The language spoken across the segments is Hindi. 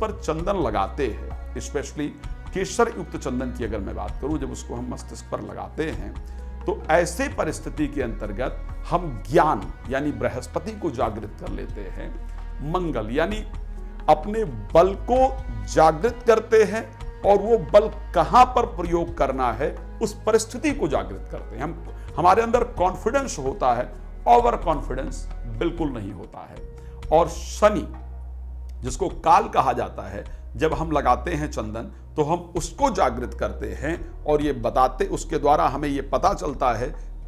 पर चंदन लगाते हैं, स्पेशली केसर युक्त चंदन की अगर मैं बात करूं, जब उसको हम मस्तिष्क पर लगाते हैं तो ऐसे परिस्थिति के अंतर्गत हम ज्ञान यानी बृहस्पति को जागृत कर लेते हैं, मंगल यानी अपने बल को जागृत करते हैं और वो बल कहां पर प्रयोग करना है उस परिस्थिति को जागृत करते हैं। हमारे अंदर कॉन्फिडेंस होता है, ओवर कॉन्फिडेंस बिल्कुल नहीं होता है। और शनि जिसको काल कहा जाता है, जब हम लगाते हैं चंदन तो हम उसको जागृत करते हैं और ये बताते, उसके द्वारा हमें ये पता चलता है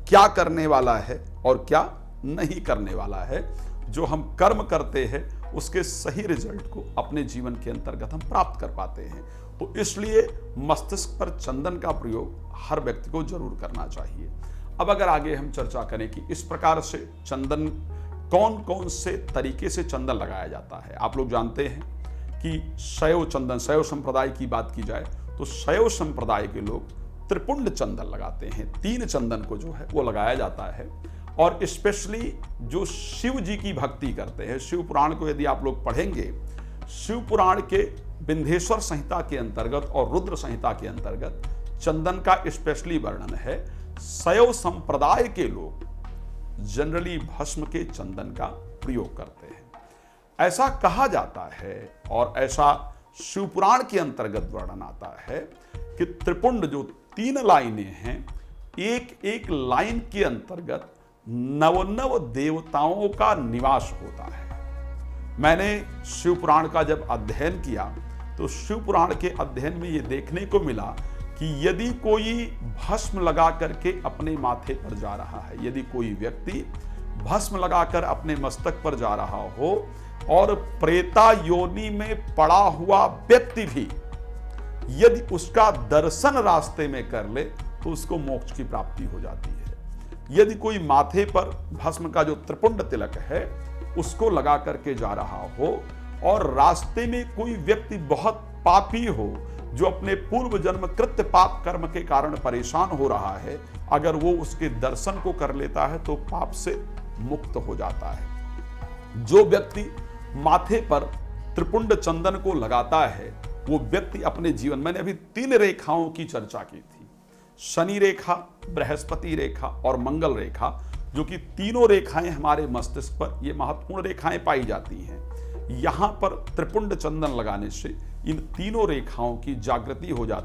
क्या करने वाला है और क्या नहीं करने वाला है। जो हम कर्म करते हैं उसके सही रिजल्ट को अपने जीवन के अंतर्गत हम प्राप्त कर पाते हैं। तो इसलिए मस्तिष्क पर चंदन का प्रयोग हर व्यक्ति को जरूर करना चाहिए। अब अगर आगे हम चर्चा करें कि इस प्रकार से चंदन कौन कौन से तरीके से चंदन लगाया जाता है। आप लोग जानते हैं कि शैव चंदन, शैव संप्रदाय की बात की जाए तो शैव संप्रदाय के लोग त्रिपुंड चंदन लगाते हैं, 3 चंदन को जो है वो लगाया जाता है। और स्पेशली जो शिव जी की भक्ति करते हैं, शिव पुराण को यदि आप लोग पढ़ेंगे, शिव पुराण के विंध्येश्वर संहिता के अंतर्गत और रुद्र संहिता के अंतर्गत चंदन का स्पेशली वर्णन है। शैव संप्रदाय के लोग जनरली भस्म के चंदन का प्रयोग करते हैं। ऐसा कहा जाता है और ऐसा शिवपुराण के अंतर्गत वर्णन आता है कि त्रिपुंड जो 3 लाइनें हैं, एक एक लाइन के अंतर्गत नव देवताओं का निवास होता है। मैंने शिवपुराण का जब अध्ययन किया तो शिवपुराण के अध्ययन में यह देखने को मिला कि यदि कोई भस्म लगा करके अपने माथे पर जा रहा है, यदि कोई व्यक्ति भस्म लगाकर अपने मस्तक पर जा रहा हो और प्रेता योनि में पड़ा हुआ व्यक्ति भी यदि उसका दर्शन रास्ते में कर ले तो उसको मोक्ष की प्राप्ति हो जाती है। यदि कोई माथे पर भस्म का जो त्रिपुंड तिलक है उसको लगा करके जा रहा हो और रास्ते में कोई व्यक्ति बहुत पापी हो, जो अपने पूर्व जन्म कृत्य पाप कर्म के कारण परेशान हो रहा है, अगर वो उसके दर्शन को कर लेता है तो पाप से मुक्त हो जाता है। जो व्यक्ति माथे पर त्रिपुंड चंदन को लगाता है वो व्यक्ति अपने जीवन, मैंने अभी 3 रेखाओं की चर्चा की थी, शनि रेखा, बृहस्पति रेखा और मंगल रेखा, जो कि तीनों रेखाएं हमारे मस्तिष्क पर ये महत्वपूर्ण रेखाएं पाई जाती हैं। यहां पर त्रिपुंड चंदन लगाने से इन तीनों रेखाओं की जागृति हो जाती